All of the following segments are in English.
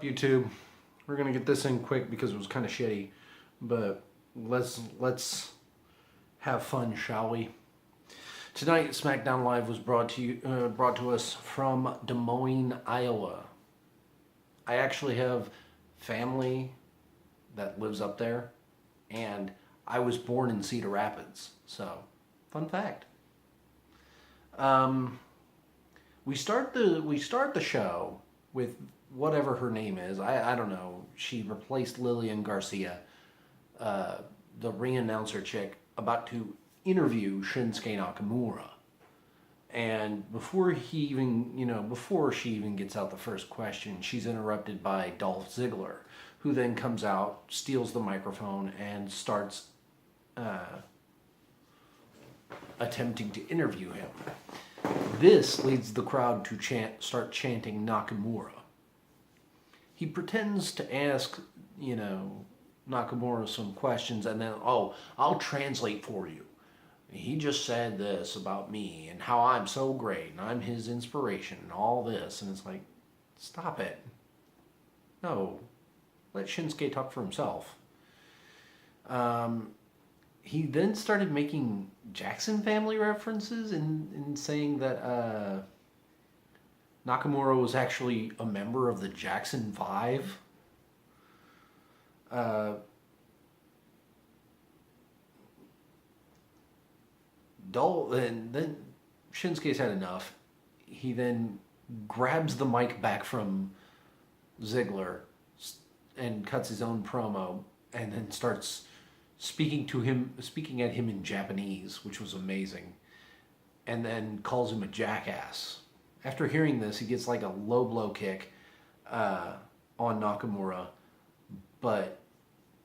up, YouTube? We're gonna get this in quick because it was kind of shitty, but let's have fun, shall we? Tonight, Smackdown Live was brought to us from Des Moines, Iowa. I actually have family that lives up there, and I was born in Cedar Rapids. So, fun fact. We start the show with whatever her name is. I don't know. She replaced Lillian Garcia, the ring announcer chick, about to interview Shinsuke Nakamura. And before she even gets out the first question, she's interrupted by Dolph Ziggler, who then comes out, steals the microphone, and starts attempting to interview him. This leads the crowd to start chanting Nakamura. He pretends to ask, Nakamura some questions, and then, I'll translate for you. He just said this about me and how I'm so great and I'm his inspiration and all this. And it's like, stop it. No, let Shinsuke talk for himself. He then started making Jackson family references and saying that Nakamura was actually a member of the Jackson 5. And then Shinsuke's had enough. He then grabs the mic back from Ziggler and cuts his own promo, and then starts speaking at him in Japanese, which was amazing, and then calls him a jackass. After hearing this, he gets like a low blow kick on Nakamura, but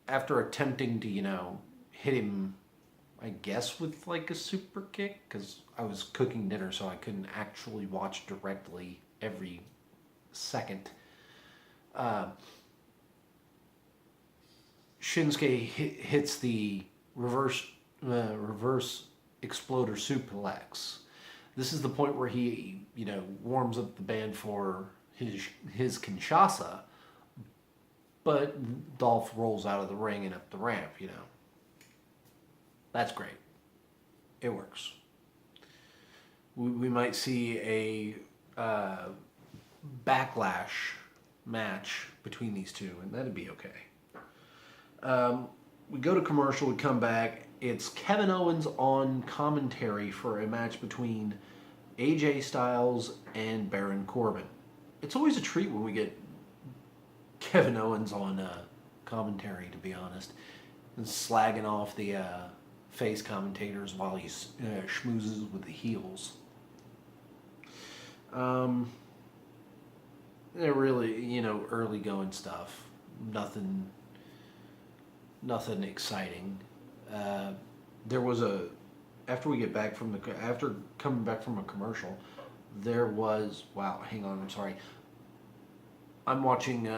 after attempting to, hit him, I guess, with like a super kick, because I was cooking dinner, so I couldn't actually watch directly every second. Shinsuke hits the reverse exploder suplex. This is the point where he, warms up the band for his Kinshasa, but Dolph rolls out of the ring and up the ramp, That's great. It works. We might see a backlash match between these two, and that'd be okay. We go to commercial, we come back. It's Kevin Owens on commentary for a match between AJ Styles and Baron Corbin. It's always a treat when we get Kevin Owens on commentary, to be honest, and slagging off the face commentators while he schmoozes with the heels. They're really, early going stuff. Nothing exciting. There was after coming back from a commercial, there was, hang on, I'm sorry. I'm watching,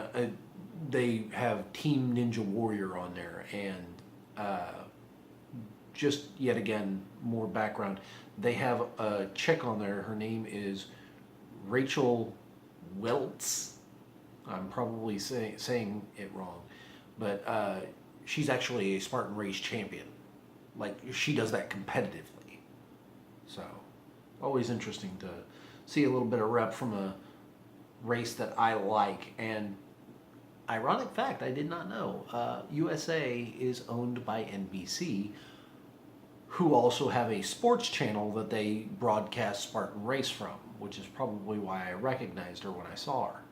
they have Team Ninja Warrior on there, and just yet again, more background. They have a chick on there. Her name is Rachel Weltz. I'm probably saying it wrong, but she's actually a Spartan Race champion. Like, she does that competitively. So, always interesting to see a little bit of rep from a race that I like. And ironic fact, I did not know, USA is owned by NBC, who also have a sports channel that they broadcast Spartan Race from, which is probably why I recognized her when I saw her.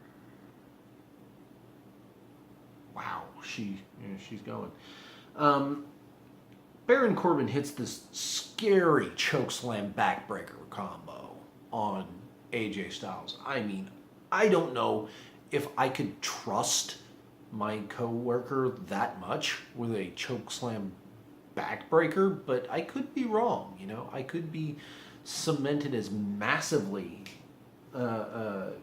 Wow, she's going. Baron Corbin hits this scary chokeslam backbreaker combo on AJ Styles. I mean, I don't know if I could trust my coworker that much with a chokeslam backbreaker, but I could be wrong. I could be cemented as massively, out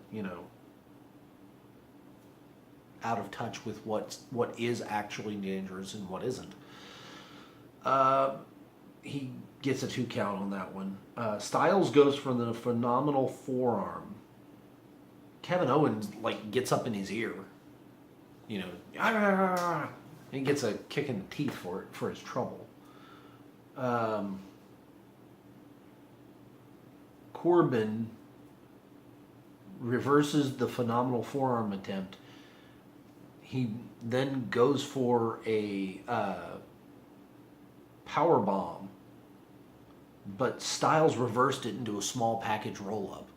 of touch with what is actually dangerous and what isn't. He gets a 2 count on that one. Styles goes for the phenomenal forearm. Kevin Owens gets up in his ear You know, and he gets a kick in the teeth for his trouble. Corbin reverses the phenomenal forearm attempt. He then goes for a power bomb, but Styles reversed it into a small package roll up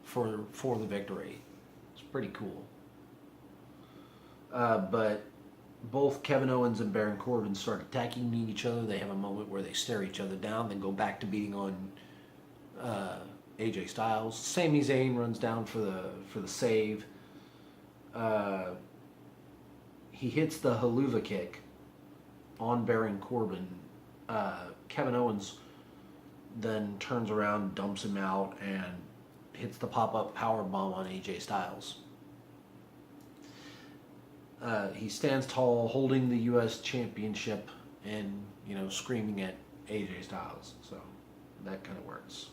for the victory. It's pretty cool. But both Kevin Owens and Baron Corbin start attacking each other. They have a moment where they stare each other down, then go back to beating on AJ Styles. Sami Zayn runs down for the save. He hits the haluva kick on Baron Corbin. Kevin Owens then turns around, dumps him out, and hits the pop-up power bomb on AJ Styles. He stands tall, holding the U.S. Championship, and screaming at AJ Styles. So that kind of works.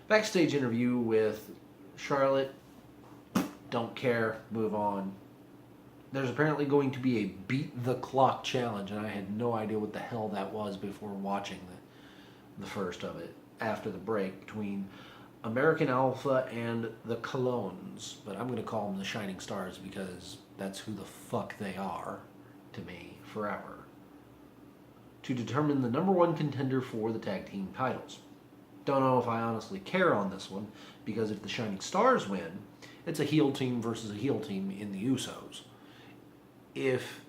Backstage interview with Charlotte. Don't care. Move on. There's apparently going to be a beat the clock challenge, and I had no idea what the hell that was before watching the first of it after the break between American Alpha and the Colognes, but I'm going to call them the Shining Stars because that's who the fuck they are to me forever, to determine the number one contender for the tag team titles. Don't know if I honestly care on this one, because if the Shining Stars win, it's a heel team versus a heel team in the Usos. If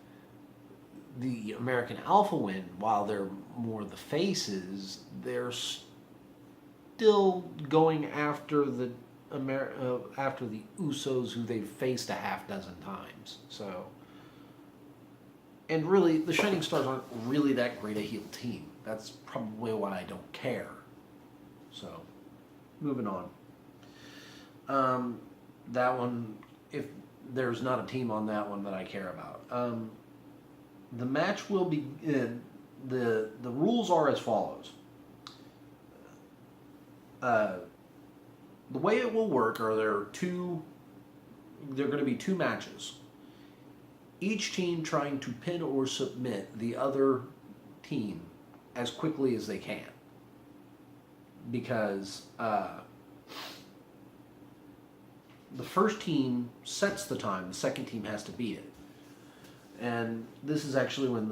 the American Alpha win, while they're more the faces, they're still going after the Usos, who they've faced a half dozen times. So, and really, the Shining Stars aren't really that great a heel team. That's probably why I don't care. So, moving on. That one, if there's not a team on that one that I care about. The match will be, the rules are as follows. The way it will work are there are going to be two matches. Each team trying to pin or submit the other team as quickly as they can. Because the first team sets the time, the second team has to beat it. And this is actually when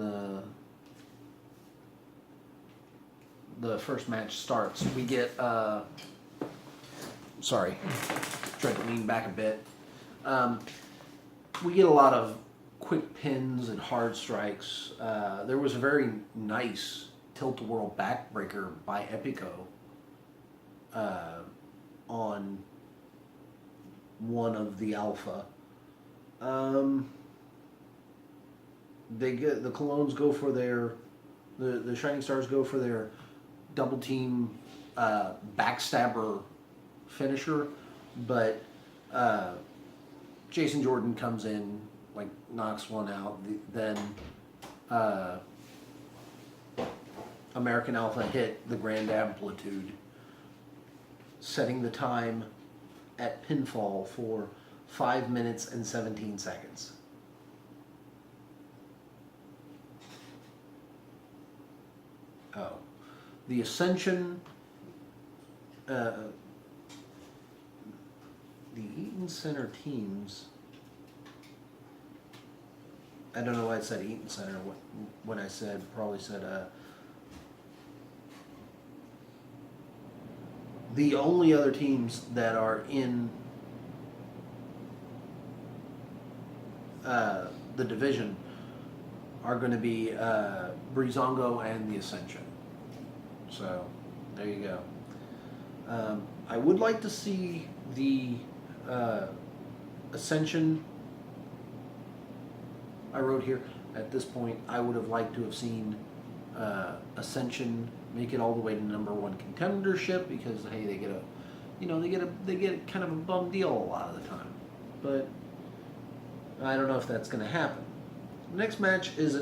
the first match starts. We get, sorry, trying to lean back a bit. We get a lot of quick pins and hard strikes. There was a very nice tilt-a-whirl backbreaker by Epico on one of the Alpha. The Colognes go for the Shining Stars go for their double team backstabber finisher, but Jason Jordan comes in, knocks one out. Then American Alpha hit the Grand Amplitude, setting the time at pinfall for 5 minutes and 17 seconds. Oh. The Ascension, the Eaton Center teams, I don't know why I said Eaton Center when I probably said, the only other teams that are in the division are going to be Breezango and the Ascension. So, there you go. I would like to see the Ascension. I wrote here, at this point, I would have liked to have seen Ascension make it all the way to number one contendership, because hey, they get kind of a bum deal a lot of the time. But I don't know if that's going to happen. The next match is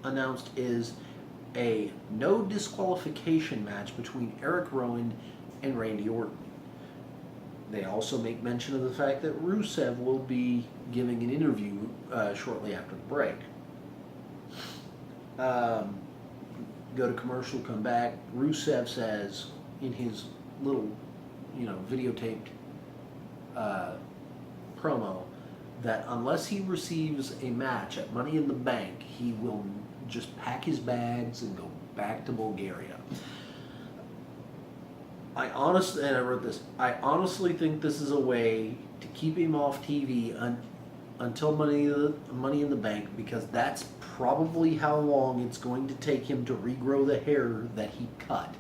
announced is a no disqualification match between Eric Rowan and Randy Orton. They also make mention of the fact that Rusev will be giving an interview shortly after the break. Go to commercial, come back. Rusev says in his little, videotaped promo that unless he receives a match at Money in the Bank, he will just pack his bags and go back to Bulgaria. I wrote this, I honestly think this is a way to keep him off TV until Money in the Bank, because that's probably how long it's going to take him to regrow the hair that he cut.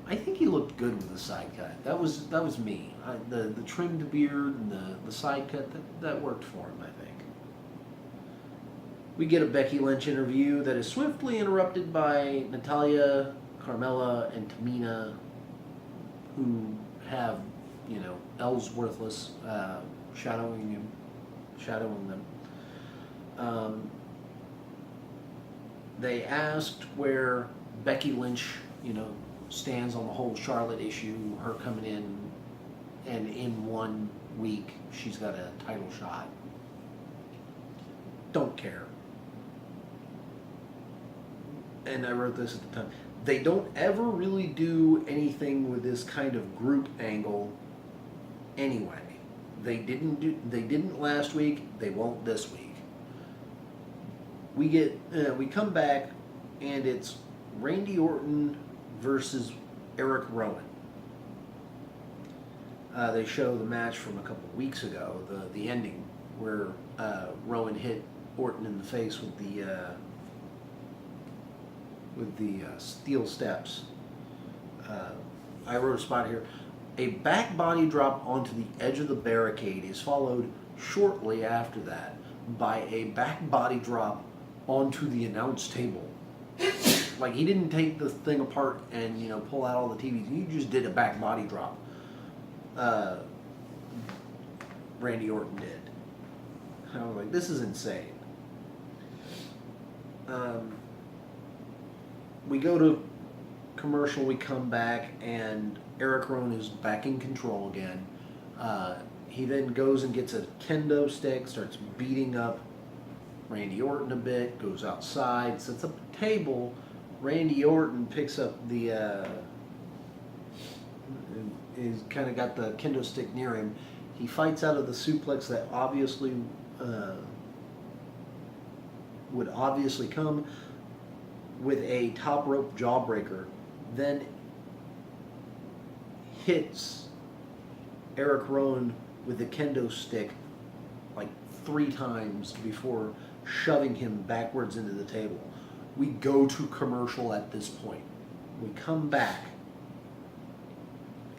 I think he looked good with the side cut. That was me. The trimmed beard and the side cut, that worked for him, I think. We get a Becky Lynch interview that is swiftly interrupted by Natalya, Carmella, and Tamina, who have, L's worthless shadowing them. They asked where Becky Lynch, stands on the whole Charlotte issue, her coming in, and in 1 week she's got a title shot. Don't care. And I wrote this at the time. They don't ever really do anything with this kind of group angle anyway. They didn't last week, they won't this week. We come back and it's Randy Orton versus Eric Rowan. They show the match from a couple weeks ago, the ending, where Rowan hit Orton in the face with the steel steps. I wrote a spot here. A back body drop onto the edge of the barricade is followed shortly after that by a back body drop onto the announce table. Like, he didn't take the thing apart and, pull out all the TVs. He just did a back body drop. Randy Orton did. I was like, this is insane. We go to commercial, we come back, and Eric Rowan is back in control again. He then goes and gets a kendo stick, starts beating up Randy Orton a bit, goes outside, sets up a table. Randy Orton picks up he's kind of got the kendo stick near him. He fights out of the suplex that obviously would obviously come with a top rope jawbreaker, then hits Eric Rowan with the kendo stick like 3 times before shoving him backwards into the table. We go to commercial at this point. We come back.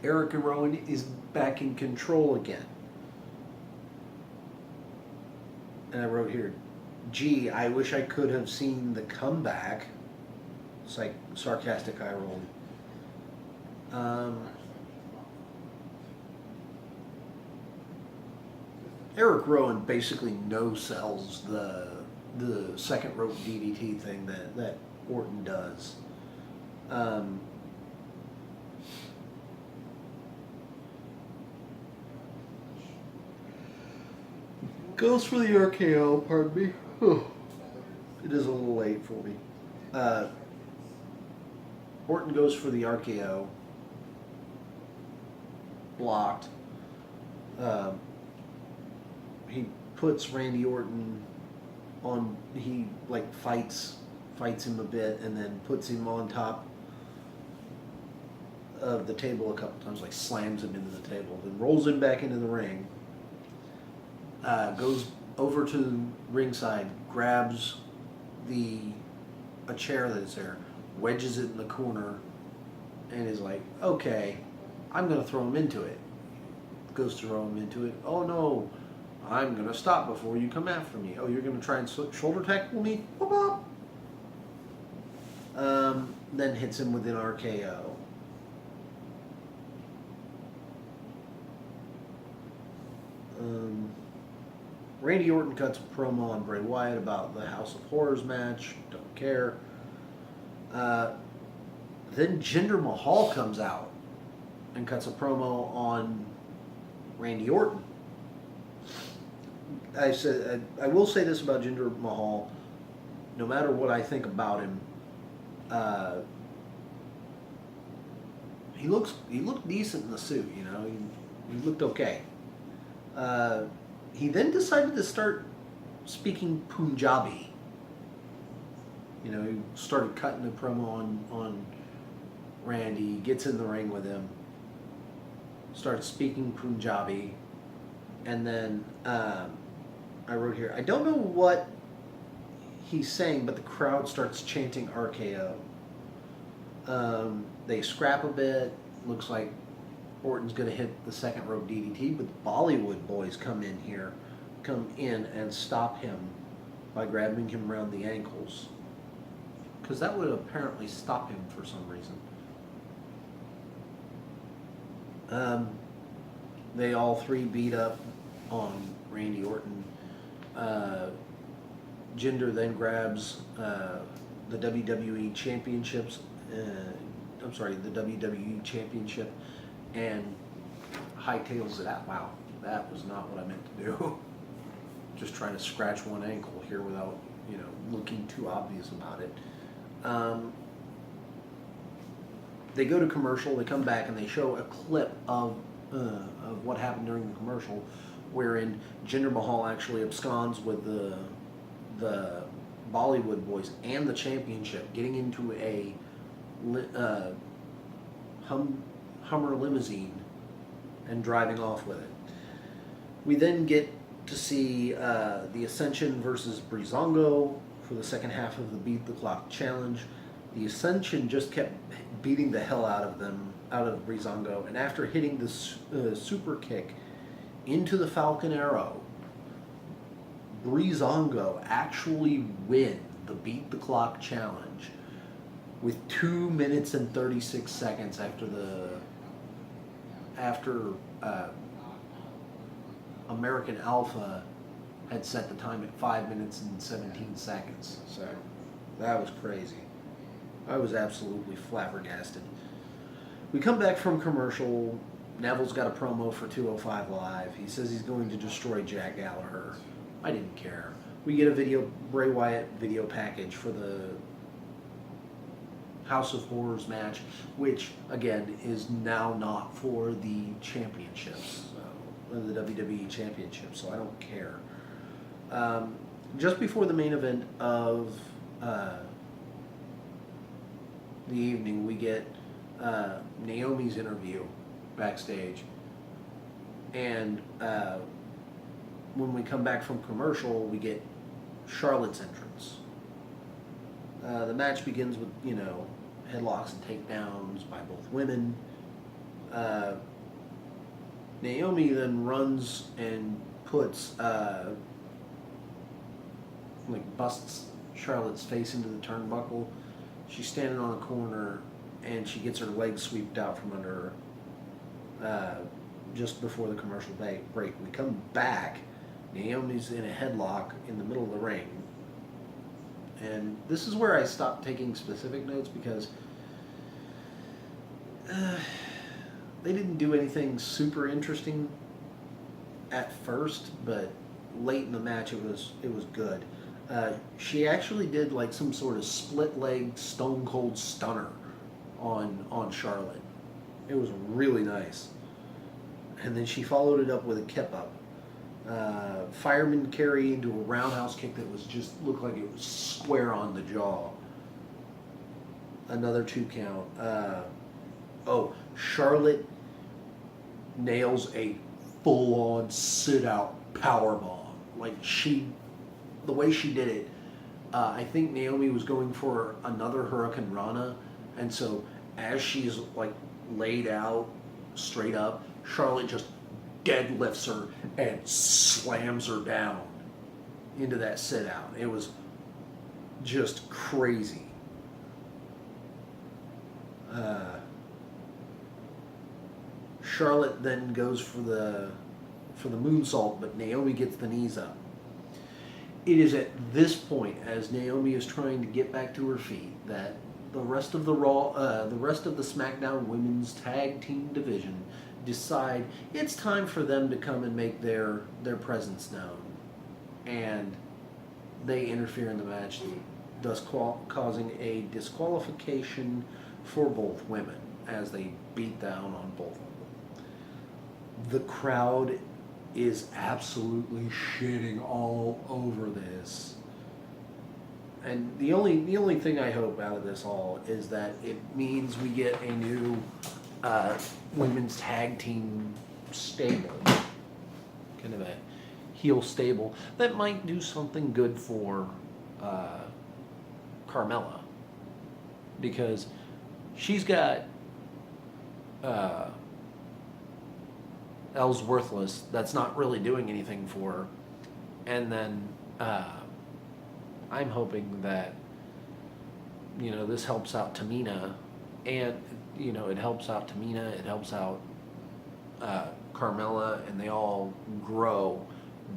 Eric Rowan is back in control again. And I wrote here, gee, I wish I could have seen the comeback. It's like sarcastic eye roll. Eric Rowan basically no-sells the second rope DDT thing that Orton does. Goes for the RKO, pardon me. It is a little late for me. Orton goes for the RKO. Blocked. He puts Randy Orton on, he fights him a bit and then puts him on top of the table a couple times, slams him into the table, then rolls him back into the ring. Goes over to ringside, grabs a chair that's there, wedges it in the corner, and is like, okay, I'm going to throw him into it. Goes to throw him into it. Oh no, I'm going to stop before you come after me. Oh, you're going to try and shoulder tackle me? Whoop, whoop. Then hits him with an RKO. Randy Orton cuts a promo on Bray Wyatt about the House of Horrors match. Don't care. Then Jinder Mahal comes out and cuts a promo on Randy Orton. I will say this about Jinder Mahal. No matter what I think about him, he looked decent in the suit. You know, he looked okay. He then decided to start speaking Punjabi. You know, he started cutting a promo on Randy, gets in the ring with him, starts speaking Punjabi, and then I wrote here, I don't know what he's saying, but the crowd starts chanting RKO. They scrap a bit. Looks like Orton's going to hit the second rope DDT, but the Bollywood boys come in and stop him by grabbing him around the ankles. Because that would apparently stop him for some reason. They all three beat up on Randy Orton. Jinder then grabs the WWE Championships. The WWE Championship, and hightails it out. Wow, that was not what I meant to do. Just trying to scratch one ankle here without, looking too obvious about it. They go to commercial. They come back and they show a clip of what happened during the commercial, wherein Jinder Mahal actually absconds with the Bollywood boys and the championship, getting into a Hummer limousine and driving off with it. We then get to see the Ascension versus Breezango for the second half of the Beat the Clock challenge. The Ascension just kept beating the hell out of Breezango, and after hitting the super kick into the Falcon Arrow, Breezango actually win the Beat the Clock challenge with 2 minutes and 36 seconds after American Alpha had set the time at 5 minutes and 17 seconds. So that was crazy. I was absolutely flabbergasted. We come back from commercial. Neville's got a promo for 205 Live. He says he's going to destroy Jack Gallagher. I didn't care. We get a Bray Wyatt video package for the House of Horrors match, which again is now not for the championships, the WWE Championship, so I don't care. Just before the main event of the evening, we get Naomi's interview backstage, and when we come back from commercial, we get Charlotte's entrance. The match begins with, headlocks and takedowns by both women. Naomi then runs and puts, busts Charlotte's face into the turnbuckle. She's standing on the corner, and she gets her legs swept out from under her just before the commercial break. We come back. Naomi's in a headlock in the middle of the ring. And this is where I stopped taking specific notes because they didn't do anything super interesting at first, but late in the match it was good. She actually did some sort of split leg stone cold stunner on Charlotte. It was really nice. And then she followed it up with a kip up. Fireman carry into a roundhouse kick that looked like it was square on the jaw. Another 2 count. Charlotte nails a full-on sit-out powerbomb. The way she did it, I think Naomi was going for another Hurricane Rana, and so as she's laid out straight up, Charlotte just deadlifts her and slams her down into that sit out. It was just crazy. Charlotte then goes for the moonsault, but Naomi gets the knees up. It is at this point, as Naomi is trying to get back to her feet, that the rest of the SmackDown Women's Tag Team division decide it's time for them to come and make their presence known, and they interfere in the match, thus causing a disqualification for both women as they beat down on both of them. The crowd is absolutely shitting all over this. And the only thing I hope out of this all is that it means we get a new women's tag team stable, kind of a heel stable that might do something good for Carmella, because she's got Ellsworthless that's not really doing anything for her, and then I'm hoping that this helps out Tamina, and it helps out Tamina, it helps out Carmella, and they all grow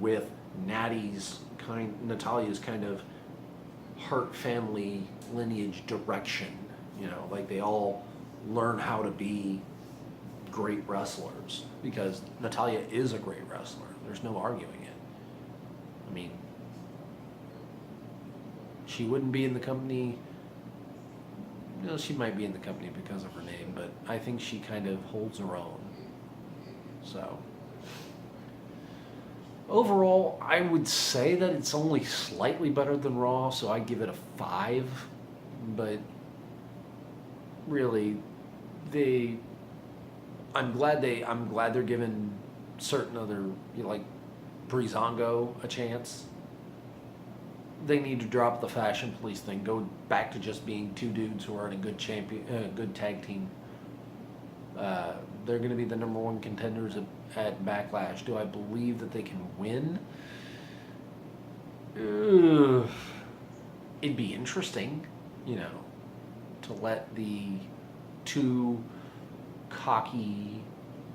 with Natalia's kind of Hart family lineage direction. Like they all learn how to be great wrestlers, because Natalya is a great wrestler. There's no arguing it. I mean, she wouldn't be in the company. She might be in the company because of her name, but I think she kind of holds her own. So, overall, I would say that it's only slightly better than Raw, so I give it a 5. But really, I'm glad they're giving certain other, like Breezango, a chance. They need to drop the fashion police thing. Go back to just being two dudes who are in a good good tag team. They're going to be the number 1 contenders at Backlash. Do I believe that they can win? It'd be interesting, to let the two cocky,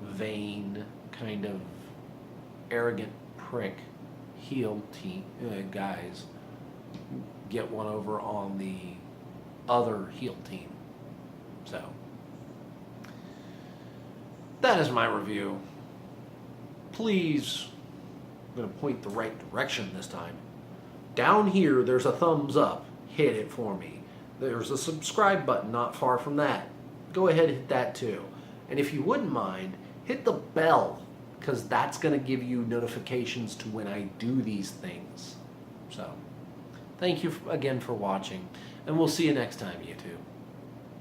vain, kind of arrogant prick heel team guys get one over on the other heel team. So that is my review. Please, I'm going to point the right direction this time. Down here, there's a thumbs up. Hit it for me. There's a subscribe button not far from that. Go ahead and hit that too. And if you wouldn't mind, hit the bell, because that's going to give you notifications to when I do these things. So, thank you again for watching, and we'll see you next time, YouTube.